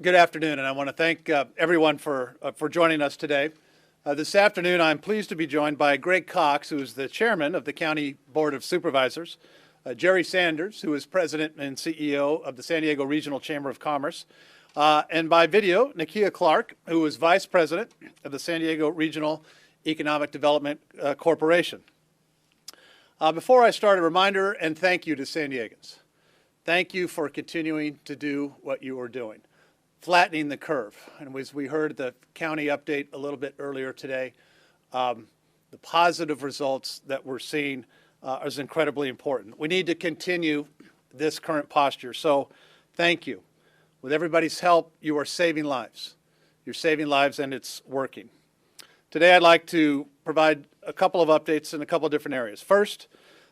Good afternoon, and I want to thank everyone for joining us today. This afternoon, I'm pleased to be joined by Greg Cox, who is the chairman of the County Board of Supervisors, Jerry Sanders, who is president and CEO of the San Diego Regional Chamber of Commerce, and by video, Nakia Clark, who is vice president of the San Diego Regional Economic Development Corporation. Before I start, a reminder and thank you to San Diegans. Thank you for continuing to do what you are doing, flattening the curve. And as we heard the county update a little bit earlier today, the positive results that we're seeing is incredibly important. We need to continue this current posture. So thank you. With everybody's help, you are saving lives. You're saving lives, and it's working. Today, I'd like to provide a couple of updates in a couple of different areas. First,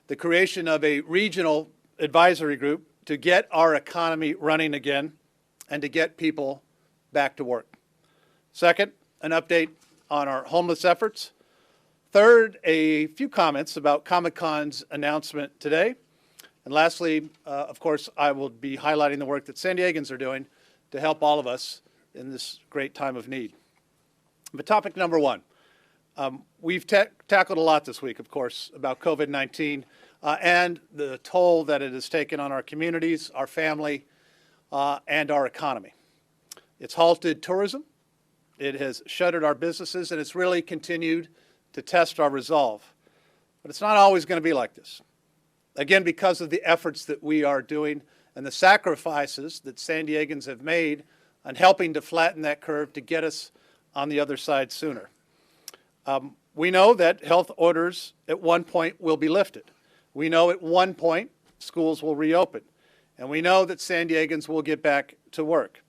the creation of a regional advisory group to get our economy running again and to get people back to work. Second, an update on our homeless efforts. Third, a few comments about ComicCon's announcement today. And lastly, of course, I will be highlighting the work that San Diegans are doing to help all of us in this great time of need. But topic number one, we've tackled a lot this week, of course, about COVID-19 and the toll that it has taken on our communities, our family, and our economy. It's halted tourism, it has shuttered our businesses, and it's really continued to test our resolve. But it's not always going to be like this. Again, because of the efforts that we are doing and the sacrifices that San Diegans have made on helping to flatten that curve to get us on the other side sooner. We know that health orders at one point will be lifted. We know at one point schools will reopen. And we know that San Diegans will get back to work.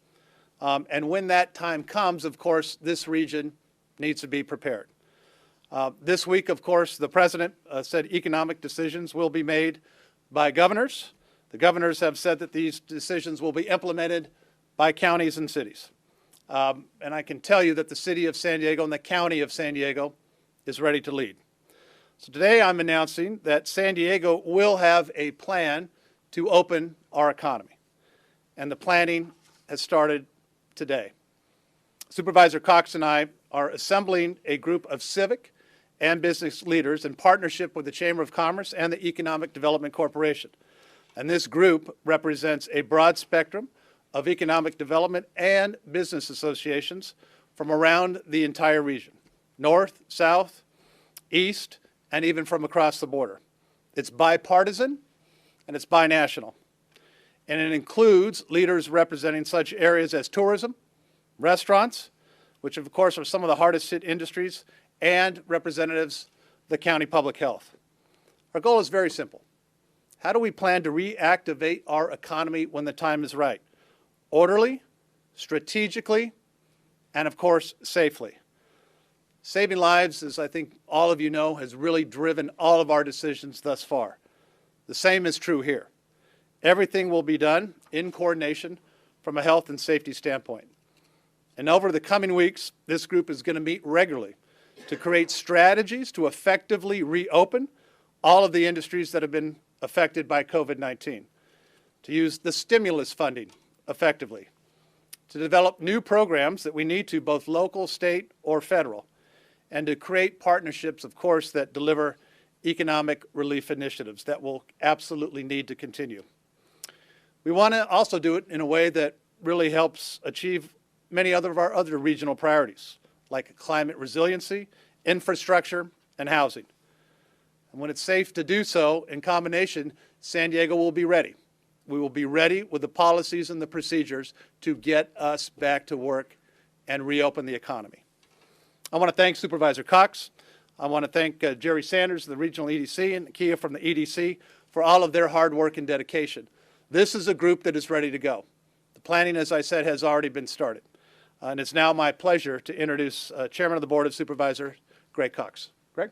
And when that time comes, of course, this region needs to be prepared. This week, of course, the president said economic decisions will be made by governors. The governors have said that these decisions will be implemented by counties and cities. And I can tell you that the city of San Diego and the county of San Diego is ready to lead. So today I'm announcing that San Diego will have a plan to open our economy. And the planning has started today. Supervisor Cox and I are assembling a group of civic and business leaders in partnership with the Chamber of Commerce and the Economic Development Corporation. And this group represents a broad spectrum of economic development and business associations from around the entire region, north, south, east, and even from across the border. It's bipartisan and it's binational. And it includes leaders representing such areas as tourism, restaurants, which of course are some of the hardest hit industries, and representatives of the county public health. Our goal is very simple. How do we plan to reactivate our economy when the time is right? Orderly, strategically, and of course, safely. Saving lives, as I think all of you know, has really driven all of our decisions thus far. The same is true here. Everything will be done in coordination from a health and safety standpoint. And over the coming weeks, this group is going to meet regularly to create strategies to effectively reopen all of the industries that have been affected by COVID-19, to use the stimulus funding effectively, to develop new programs that we need to, both local, state, or federal, and to create partnerships, of course, that deliver economic relief initiatives that will absolutely need to continue. We want to also do it in a way that really helps achieve many of our other regional priorities, like climate resiliency, infrastructure, and housing. And when it's safe to do so in combination, San Diego will be ready. We will be ready with the policies and the procedures to get us back to work and reopen the economy. I want to thank Supervisor Cox. I want to thank Jerry Sanders, the regional EDC, and Nakia from the EDC for all of their hard work and dedication. This is a group that is ready to go. The planning, as I said, has already been started. And it's now my pleasure to introduce Chairman of the Board of Supervisors, Greg Cox. Greg?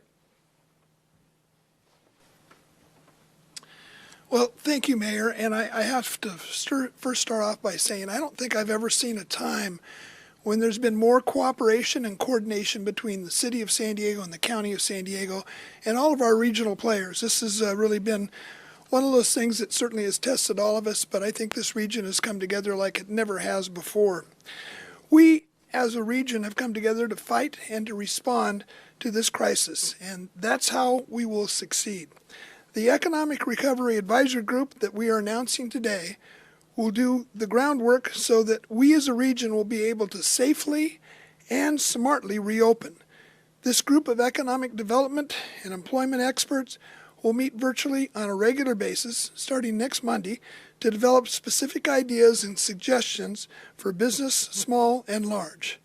Well, thank you, Mayor. And I have to first start off by saying I don't think I've ever seen a time when there's been more cooperation and coordination between the City of San Diego and the County of San Diego and all of our regional players. This has really been one of those things that certainly has tested all of us, but I think this region has come together like it never has before. We, as a region, have come together to fight and to respond to this crisis, and that's how we will succeed. The Economic Recovery Advisory Group that we are announcing today will do the groundwork so that we as a region will be able to safely and smartly reopen. This group of economic development and employment experts will meet virtually on a regular basis starting next Monday to develop specific ideas and suggestions for business, small and large.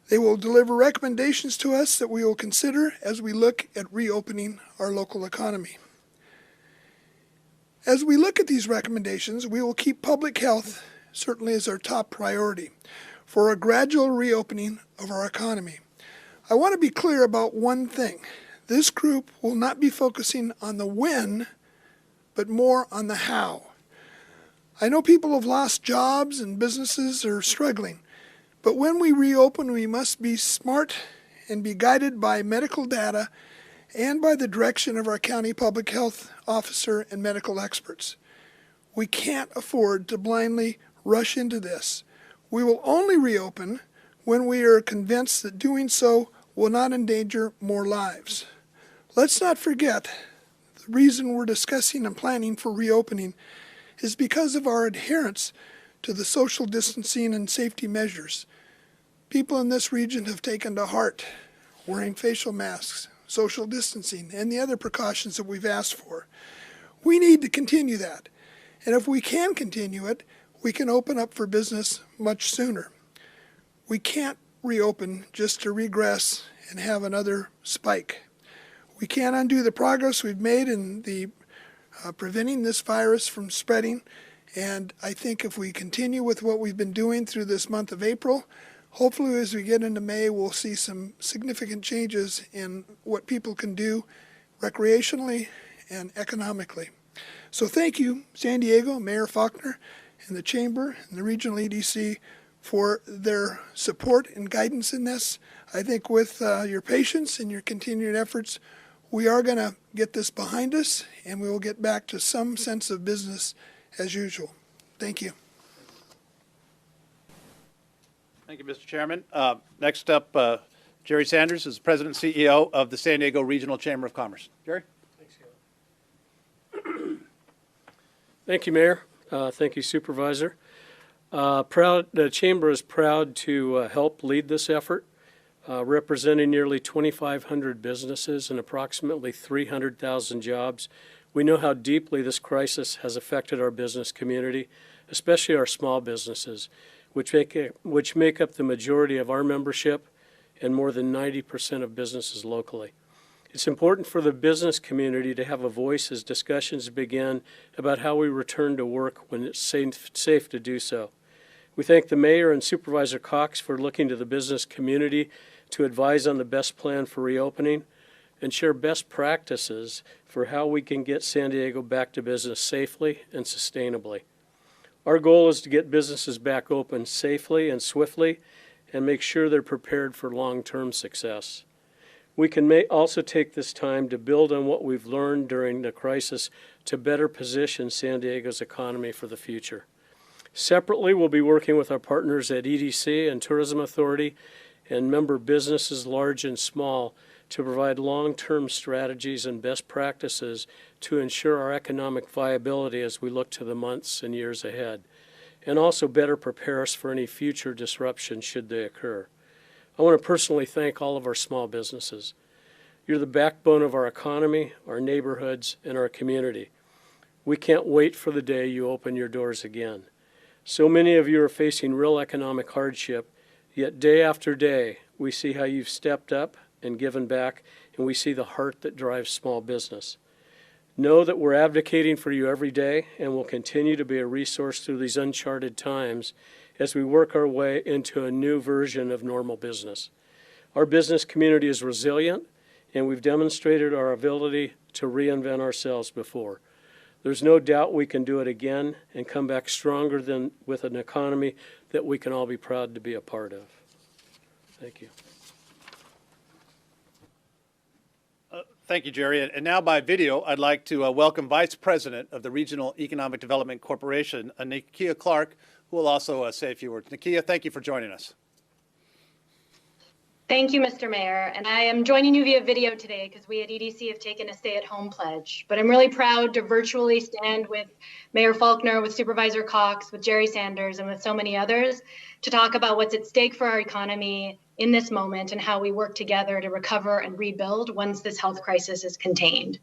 They will deliver recommendations to us that we will consider as we look at reopening our local economy. As we look at these recommendations, we will keep public health certainly as our top priority for a gradual reopening of our economy. I want to be clear about one thing. This group will not be focusing on the when, but more on the how. I know people have lost jobs and businesses are struggling, but when we reopen, we must be smart and be guided by medical data and by the direction of our county public health officer and medical experts. We can't afford to blindly rush into this. We will only reopen when we are convinced that doing so will not endanger more lives. Let's not forget the reason we're discussing and planning for reopening is because of our adherence to the social distancing and safety measures. People in this region have taken to heart wearing facial masks, social distancing, and the other precautions that we've asked for. We need to continue that. And if we can continue it, we can open up for business much sooner. We can't reopen just to regress and have another spike. We can't undo the progress we've made in the preventing this virus from spreading. And I think if we continue with what we've been doing through this month of April, hopefully as we get into May, we'll see some significant changes in what people can do recreationally and economically. So thank you, San Diego, Mayor Faulconer, and the Chamber and the Regional EDC for their support and guidance in this. I think with your patience and your continued efforts, we are going to get this behind us and we will get back to some sense of business as usual. Thank you. Thank you, Mr. Chairman. Next up, Jerry Sanders is President and CEO of the San Diego Regional Chamber of Commerce. Jerry? Thank you, Mayor. Thank you, Supervisor. The Chamber is proud to help lead this effort, representing nearly 2,500 businesses and approximately 300,000 jobs. We know how deeply this crisis has affected our business community, especially our small businesses, which make up the majority of our membership and more than 90% of businesses locally. It's important for the business community to have a voice as discussions begin about how we return to work when it's safe to do so. We thank the Mayor and Supervisor Cox for looking to the business community to advise on the best plan for reopening and share best practices for how we can get San Diego back to business safely and sustainably. Our goal is to get businesses back open safely and swiftly and make sure they're prepared for long-term success. We can also take this time to build on what we've learned during the crisis to better position San Diego's economy for the future. Separately, we'll be working with our partners at EDC and Tourism Authority and member businesses large and small to provide long-term strategies and best practices to ensure our economic viability as we look to the months and years ahead, and also better prepare us for any future disruption should they occur. I want to personally thank all of our small businesses. You're the backbone of our economy, our neighborhoods, and our community. We can't wait for the day you open your doors again. So many of you are facing real economic hardship, yet day after day, we see how you've stepped up and given back, and we see the heart that drives small business. Know that we're advocating for you every day and will continue to be a resource through these uncharted times as we work our way into a new version of normal business. Our business community is resilient, and we've demonstrated our ability to reinvent ourselves before. There's no doubt we can do it again and come back stronger than with an economy that we can all be proud to be a part of. Thank you. Thank you, Jerry. And now by video, I'd like to welcome Vice President of the Regional Economic Development Corporation, Nakia Clark, who will also say a few words. Nakia, thank you for joining us. Thank you, Mr. Mayor. And I am joining you via video today because we at EDC have taken a stay-at-home pledge. But I'm really proud to virtually stand with Mayor Faulconer, with Supervisor Cox, with Jerry Sanders, and with so many others to talk about what's at stake for our economy in this moment and how we work together to recover and rebuild once this health crisis is contained.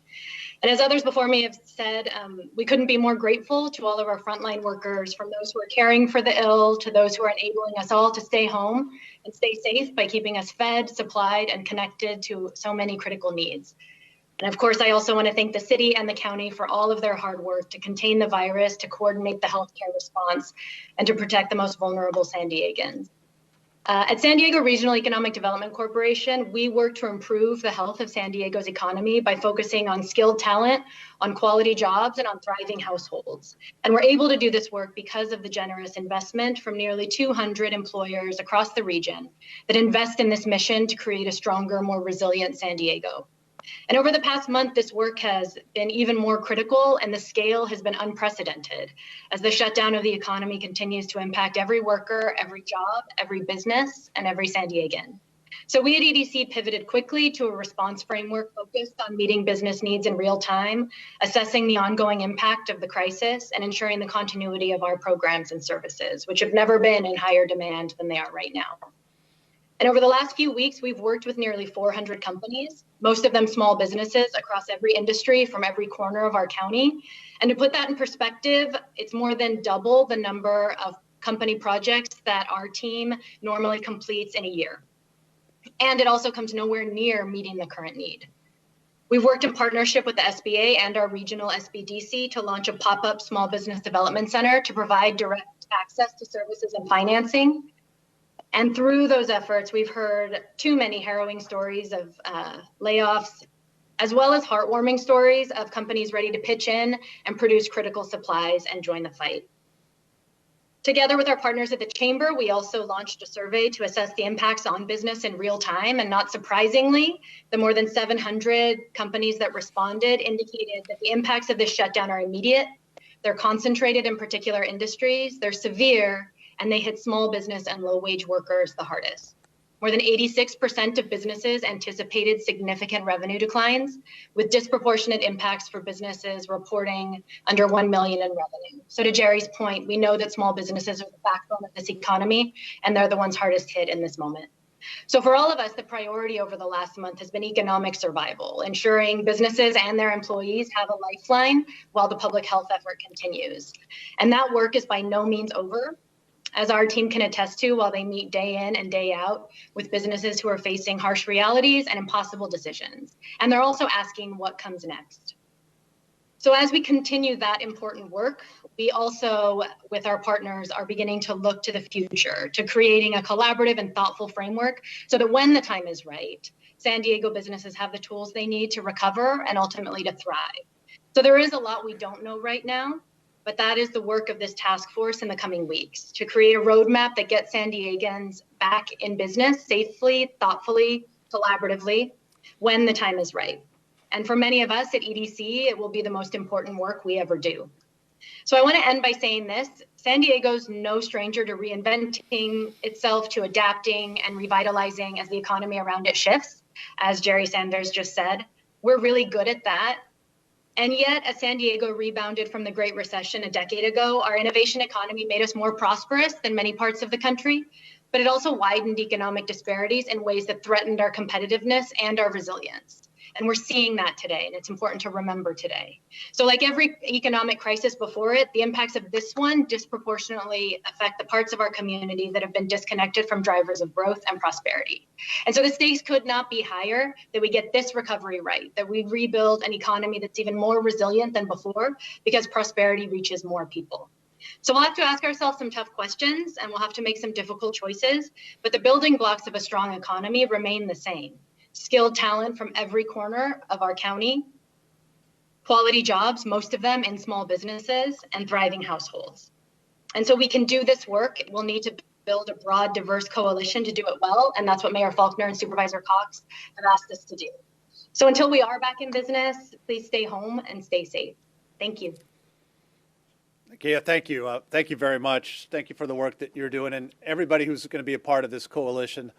And as others before me have said, we couldn't be more grateful to all of our frontline workers, from those who are caring for the ill to those who are enabling us all to stay home and stay safe by keeping us fed, supplied, and connected to so many critical needs. And of course, I also want to thank the city and the county for all of their hard work to contain the virus, to coordinate the healthcare response, and to protect the most vulnerable San Diegans. At San Diego Regional Economic Development Corporation, we work to improve the health of San Diego's economy by focusing on skilled talent, on quality jobs, and on thriving households. And we're able to do this work because of the generous investment from nearly 200 employers across the region that invest in this mission to create a stronger, more resilient San Diego. And over the past month, this work has been even more critical, and the scale has been unprecedented as the shutdown of the economy continues to impact every worker, every job, every business, and every San Diegan. So we at EDC pivoted quickly to a response framework focused on meeting business needs in real time, assessing the ongoing impact of the crisis, and ensuring the continuity of our programs and services, which have never been in higher demand than they are right now. And over the last few weeks, we've worked with nearly 400 companies, most of them small businesses across every industry from every corner of our county. And to put that in perspective, it's more than double the number of company projects that our team normally completes in a year. And it also comes nowhere near meeting the current need. We've worked in partnership with the SBA and our regional SBDC to launch a pop-up small business development center to provide direct access to services and financing. And through those efforts, we've heard too many harrowing stories of layoffs, as well as heartwarming stories of companies ready to pitch in and produce critical supplies and join the fight. Together with our partners at the Chamber, we also launched a survey to assess the impacts on business in real time. And not surprisingly, the more than 700 companies that responded indicated that the impacts of this shutdown are immediate, they're concentrated in particular industries, they're severe, and they hit small business and low-wage workers the hardest. More than 86% of businesses anticipated significant revenue declines, with disproportionate impacts for businesses reporting under $1 million in revenue. So to Jerry's point, we know that small businesses are the backbone of this economy, and they're the ones hardest hit in this moment. So for all of us, the priority over the last month has been economic survival, ensuring businesses and their employees have a lifeline while the public health effort continues. And that work is by no means over, as our team can attest to while they meet day in and day out with businesses who are facing harsh realities and impossible decisions. And they're also asking what comes next. So as we continue that important work, we also, with our partners, are beginning to look to the future, to creating a collaborative and thoughtful framework so that when the time is right, San Diego businesses have the tools they need to recover and ultimately to thrive. So there is a lot we don't know right now, but that is the work of this task force in the coming weeks, to create a roadmap that gets San Diegans back in business safely, thoughtfully, collaboratively, when the time is right. And for many of us at EDC, it will be the most important work we ever do. So I want to end by saying this: San Diego's no stranger to reinventing itself, to adapting and revitalizing as the economy around it shifts, as Jerry Sanders just said. We're really good at that. And yet, as San Diego rebounded from the Great Recession a decade ago, our innovation economy made us more prosperous than many parts of the country, but it also widened economic disparities in ways that threatened our competitiveness and our resilience. And we're seeing that today, and it's important to remember today. So like every economic crisis before it, the impacts of this one disproportionately affect the parts of our community that have been disconnected from drivers of growth and prosperity. And so the stakes could not be higher that we get this recovery right, that we rebuild an economy that's even more resilient than before because prosperity reaches more people. So we'll have to ask ourselves some tough questions, and we'll have to make some difficult choices, but the building blocks of a strong economy remain the same. Skilled talent from every corner of our county, quality jobs, most of them in small businesses, and thriving households. And so we can do this work. We'll need to build a broad, diverse coalition to do it well, and that's what Mayor Faulconer and Supervisor Cox have asked us to do. So until we are back in business, please stay home and stay safe. Thank you. Yeah, thank you. Thank you very much. Thank you for the work that you're doing, and everybody who's going to be a part of this coalition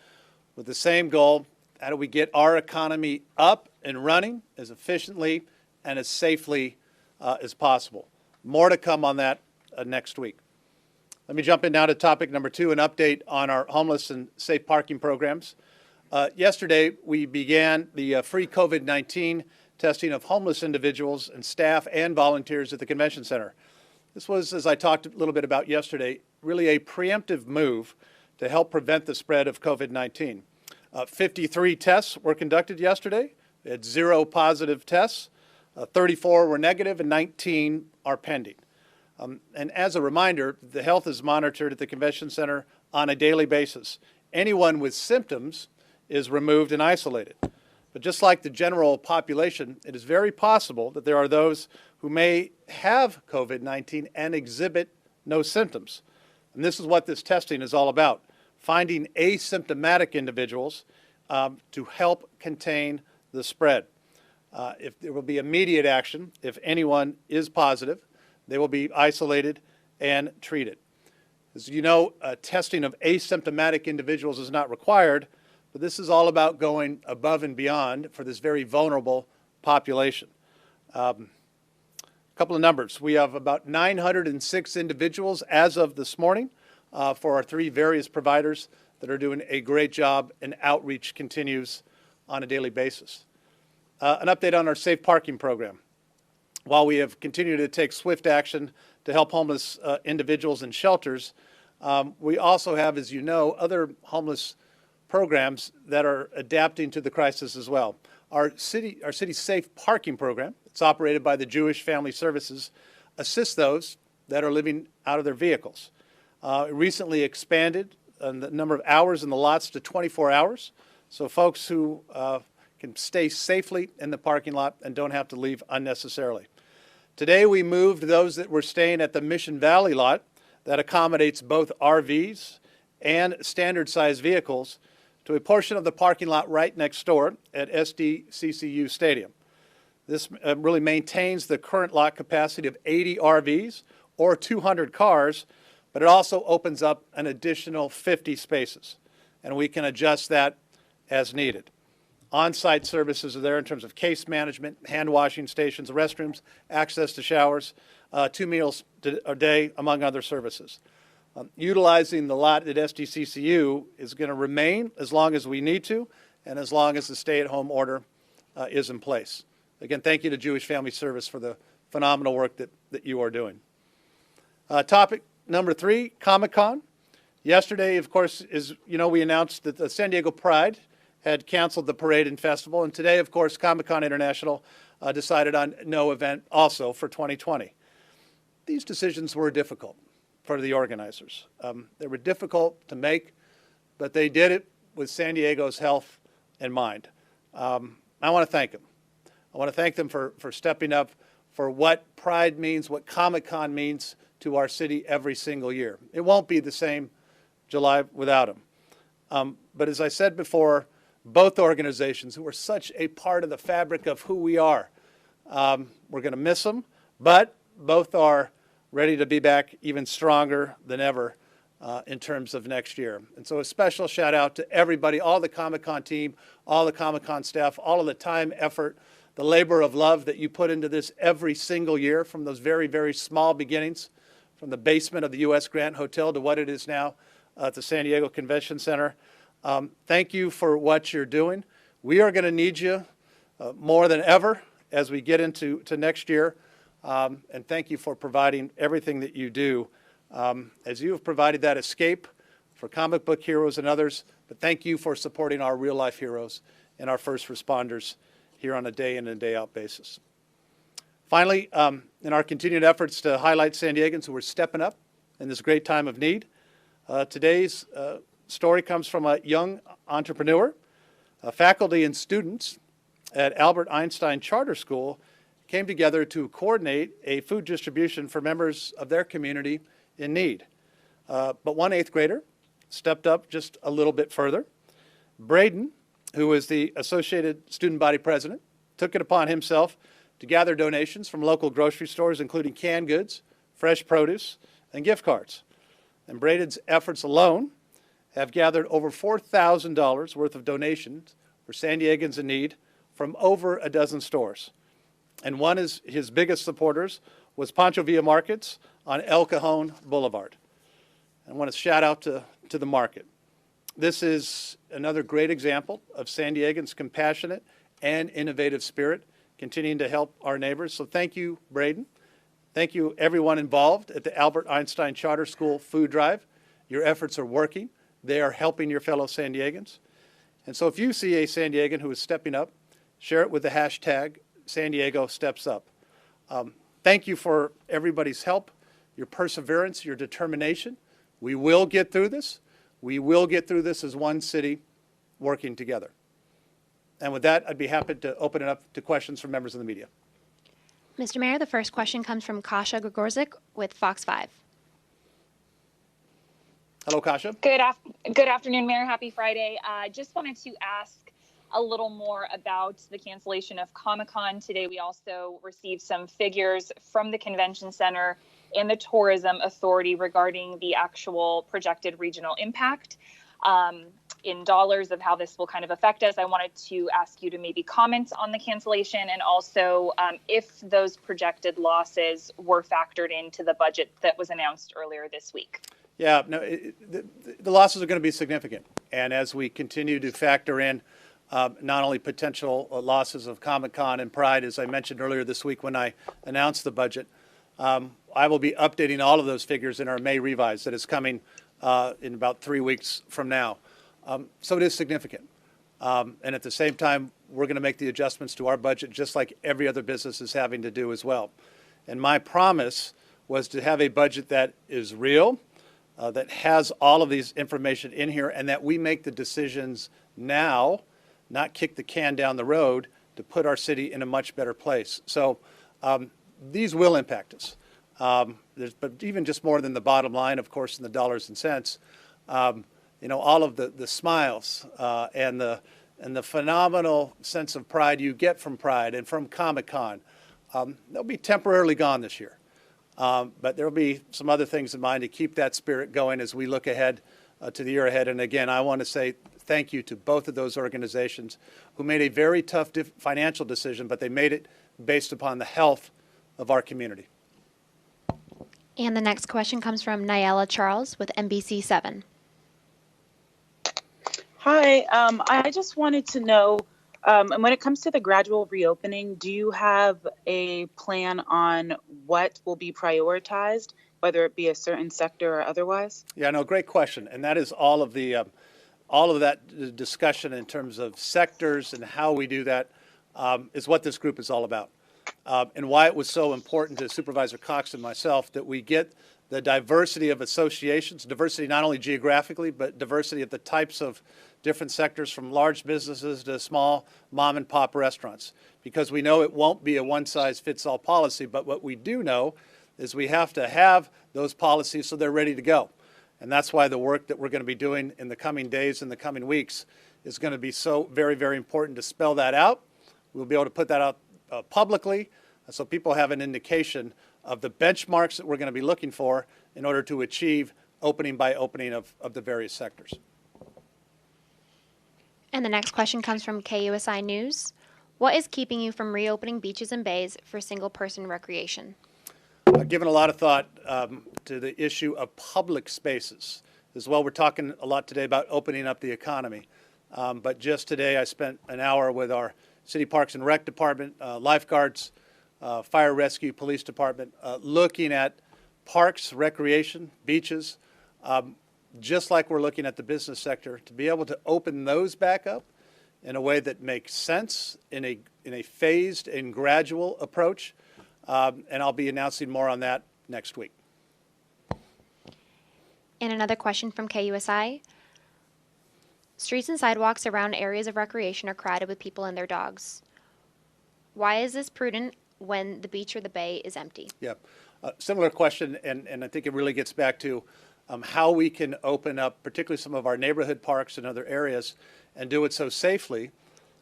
with the same goal. How do we get our economy up and running as efficiently and as safely as possible? More to come on that next week. Let me jump in now to topic number 2, an update on our homeless and safe parking programs. Yesterday, we began the free COVID-19 testing of homeless individuals and staff and volunteers at the convention center. This was, as I talked a little bit about yesterday, really a preemptive move to help prevent the spread of COVID-19. 53 tests were conducted yesterday. We had 0 positive tests. 34 were negative and 19 are pending. And as a reminder, the health is monitored at the convention center on a daily basis. Anyone with symptoms is removed and isolated. But just like the general population, it is very possible that there are those who may have COVID-19 and exhibit no symptoms. And this is what this testing is all about, finding asymptomatic individuals to help contain the spread. If there will be immediate action, if anyone is positive, they will be isolated and treated. As you know, testing of asymptomatic individuals is not required, but this is all about going above and beyond for this very vulnerable population. A couple of numbers. We have about 906 individuals as of this morning for our 3 various providers that are doing a great job, and outreach continues on a daily basis. An update on our safe parking program. While we have continued to take swift action to help homeless individuals in shelters, we also have, as you know, other homeless programs that are adapting to the crisis as well. Our city safe parking program, it's operated by the Jewish Family Services, assists those that are living out of their vehicles. It recently expanded the number of hours in the lots to 24 hours, so folks who can stay safely in the parking lot and don't have to leave unnecessarily. Today we moved those that were staying at the Mission Valley lot that accommodates both RVs and standard-sized vehicles to a portion of the parking lot right next door at SDCCU Stadium. This really maintains the current lot capacity of 80 RVs or 200 cars, but it also opens up an additional 50 spaces, and we can adjust that as needed. On-site services are there in terms of case management, hand washing stations, restrooms, access to showers, 2 meals a day, among other services. Utilizing the lot at SDCCU is going to remain as long as we need to and as long as the stay-at-home order is in place. Again, thank you to Jewish Family Service for the phenomenal work that you are doing. Topic number 3, ComicCon. Yesterday, of course, we announced that the San Diego Pride had canceled the parade and festival, and today, of course, ComicCon International decided on no event also for 2020. These decisions were difficult for the organizers. They were difficult to make, but they did it with San Diego's health in mind. I want to thank them. I want to thank them for stepping up for what Pride means, what ComicCon means to our city every single year. It won't be the same July without them. But as I said before, both organizations who are such a part of the fabric of who we are, we're going to miss them, but both are ready to be back even stronger than ever in terms of next year. And so a special shout out to everybody, all the ComicCon team, all the ComicCon staff, all of the time, effort, the labor of love that you put into this every single year, from those very, very small beginnings, from the basement of the U.S. Grant Hotel to what it is now at the San Diego Convention Center. Thank you for what you're doing. We are going to need you more than ever as we get into next year. And thank you for providing everything that you do, as you have provided that escape for comic book heroes and others. But thank you for supporting our real-life heroes and our first responders here on a day-in and day-out basis. Finally, in our continued efforts to highlight San Diegans who are stepping up in this great time of need, today's story comes from a young entrepreneur. Faculty and students at Albert Einstein Charter School came together to coordinate a food distribution for members of their community in need. But one 8th grader stepped up just a little bit further. Braden who is the Associated Student Body President, took it upon himself to gather donations from local grocery stores, including canned goods, fresh produce, and gift cards. And Braden's efforts alone have gathered over $4,000 worth of donations for San Diegans in need from over a dozen stores. And one of his biggest supporters was Pancho Villa Markets on El Cajon Boulevard. I want to shout out to the market. This is another great example of San Diegans' compassionate and innovative spirit, continuing to help our neighbors. So thank you, Braden. Thank you, everyone involved at the Albert Einstein Charter School Food Drive. Your efforts are working. They are helping your fellow San Diegans. And so if you see a San Diegan who is stepping up, share it with the hashtag San Diego Steps Up. Thank you for everybody's help, your perseverance, your determination. We will get through this. We will get through this as one city working together. And with that, I'd be happy to open it up to questions from members of the media. Mr. Mayor, the first question comes from Kasia Gregorczyk with Fox 5. Hello, Kasia. Good afternoon, Mayor. Happy Friday. Just wanted to ask a little more about the cancellation of ComicCon. Today, we also received some figures from the Convention Center and the Tourism Authority regarding the actual projected regional impact in dollars of how this will kind of affect us. I wanted to ask you to maybe comment on the cancellation and also if those projected losses were factored into the budget that was announced earlier this week. Yeah, no, the losses are going to be significant. And as we continue to factor in not only potential losses of ComicCon and Pride, as I mentioned earlier this week when I announced the budget, I will be updating all of those figures in our May revise that is coming in about 3 weeks from now. So it is significant. And at the same time, we're going to make the adjustments to our budget just like every other business is having to do as well. And my promise was to have a budget that is real, that has all of these information in here, and that we make the decisions now, not kick the can down the road, to put our city in a much better place. So these will impact us. But even just more than the bottom line, of course, in the dollars and cents, you know, all of the smiles and the phenomenal sense of pride you get from Pride and from ComicCon, they'll be temporarily gone this year. But there will be some other things in mind to keep that spirit going as we look ahead to the year ahead. And again, I want to say thank you to both of those organizations who made a very tough financial decision, but they made it based upon the health of our community. And the next question comes from Nyala Charles with NBC7. Hi, I just wanted to know, when it comes to the gradual reopening, do you have a plan on what will be prioritized, whether it be a certain sector or otherwise? Yeah, no, great question. And that is all of that discussion in terms of sectors and how we do that is what this group is all about. And why it was so important to Supervisor Cox and myself that we get the diversity of associations, diversity not only geographically, but diversity of the types of different sectors from large businesses to small mom and pop restaurants. Because we know it won't be a one-size-fits-all policy, but what we do know is we have to have those policies so they're ready to go. And that's why the work that we're going to be doing in the coming days and the coming weeks is going to be so very, very important to spell that out. We'll be able to put that out publicly so people have an indication of the benchmarks that we're going to be looking for in order to achieve opening by opening of the various sectors. And the next question comes from KUSI News. What is keeping you from reopening beaches and bays for single-person recreation? I've given a lot of thought to the issue of public spaces. As well, we're talking a lot today about opening up the economy. But just today, I spent an hour with our City Parks and Rec Department, lifeguards, fire rescue, police department, looking at parks, recreation, beaches, just like we're looking at the business sector, to be able to open those back up in a way that makes sense in a phased and gradual approach. And I'll be announcing more on that next week. And another question from KUSI. Streets and sidewalks around areas of recreation are crowded with people and their dogs. Why is this prudent when the beach or the bay is empty? Yeah, similar question, and I think it really gets back to how we can open up, particularly some of our neighborhood parks and other areas, and do it so safely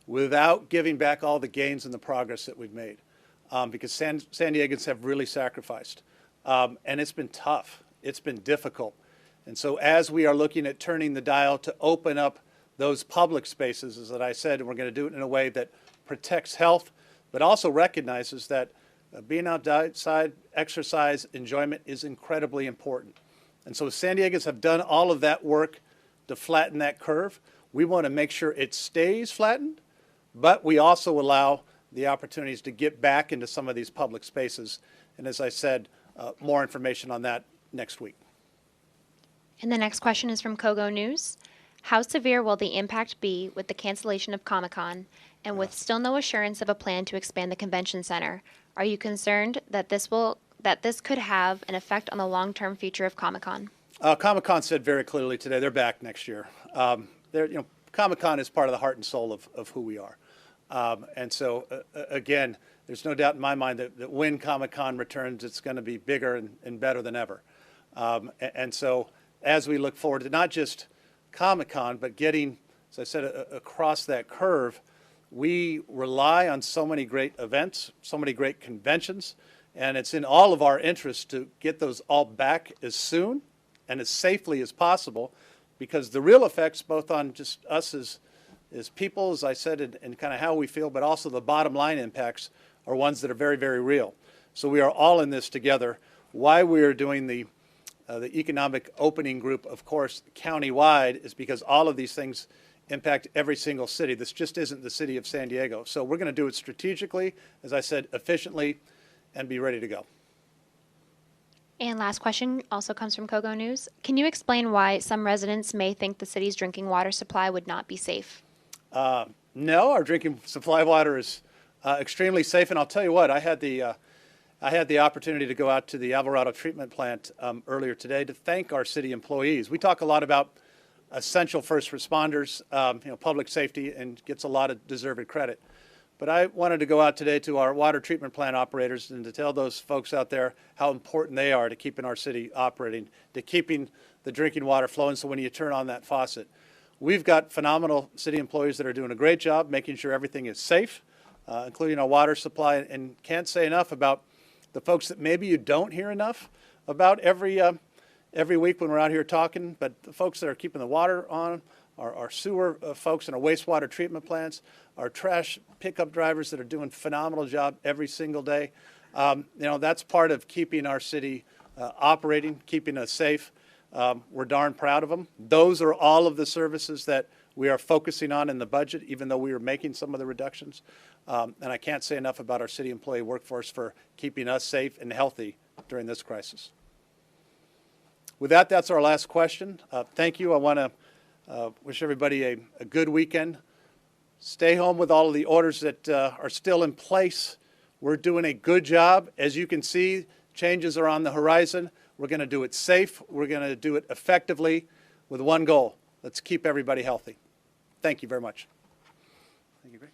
without giving back all the gains and the progress that we've made. Because San Diegans have really sacrificed. And it's been tough. It's been difficult. And so as we are looking at turning the dial to open up those public spaces, as I said, and we're going to do it in a way that protects health, but also recognizes that being outside, exercise, enjoyment is incredibly important. And so San Diegans have done all of that work to flatten that curve. We want to make sure it stays flattened, but we also allow the opportunities to get back into some of these public spaces. And as I said, more information on that next week. And the next question is from Kogo News. How severe will the impact be with the cancellation of ComicCon, and with still no assurance of a plan to expand the convention center? Are you concerned that this could have an effect on the long-term future of ComicCon? ComicCon said very clearly today they're back next year. ComicCon is part of the heart and soul of who we are. And so, again, there's no doubt in my mind that when ComicCon returns, it's going to be bigger and better than ever. And so, as we look forward to not just ComicCon, but getting, as I said, across that curve, we rely on so many great events, so many great conventions, and it's in all of our interests to get those all back as soon and as safely as possible, because the real effects, both on just us as people, as I said, and kind of how we feel, but also the bottom line impacts are ones that are very, very real. So we are all in this together. Why we are doing the economic opening group, of course, county-wide, is because all of these things impact every single city. This just isn't the city of San Diego. So we're going to do it strategically, as I said, efficiently, and be ready to go. And last question also comes from Kogo News. Can you explain why some residents may think the city's drinking water supply would not be safe? No, our drinking supply water is extremely safe, and I'll tell you what, I had the opportunity to go out to the Alvarado treatment plant earlier today to thank our city employees. We talk a lot about essential first responders, public safety, and gets a lot of deserved credit. But I wanted to go out today to our water treatment plant operators and to tell those folks out there how important they are to keeping our city operating, to keeping the drinking water flowing, so when you turn on that faucet. We've got phenomenal city employees that are doing a great job making sure everything is safe, including our water supply, and can't say enough about the folks that maybe you don't hear enough about every week when we're out here talking, but the folks that are keeping the water on, our sewer folks and our wastewater treatment plants, our trash pickup drivers that are doing a phenomenal job every single day. That's part of keeping our city operating, keeping us safe. We're darn proud of them. Those are all of the services that we are focusing on in the budget, even though we are making some of the reductions. And I can't say enough about our city employee workforce for keeping us safe and healthy during this crisis. With that, that's our last question. Thank you. I want to wish everybody a good weekend. Stay home with all of the orders that are still in place. We're doing a good job. As you can see, changes are on the horizon. We're going to do it safe. We're going to do it effectively with one goal. Let's keep everybody healthy. Thank you very much. Thank you, Greg.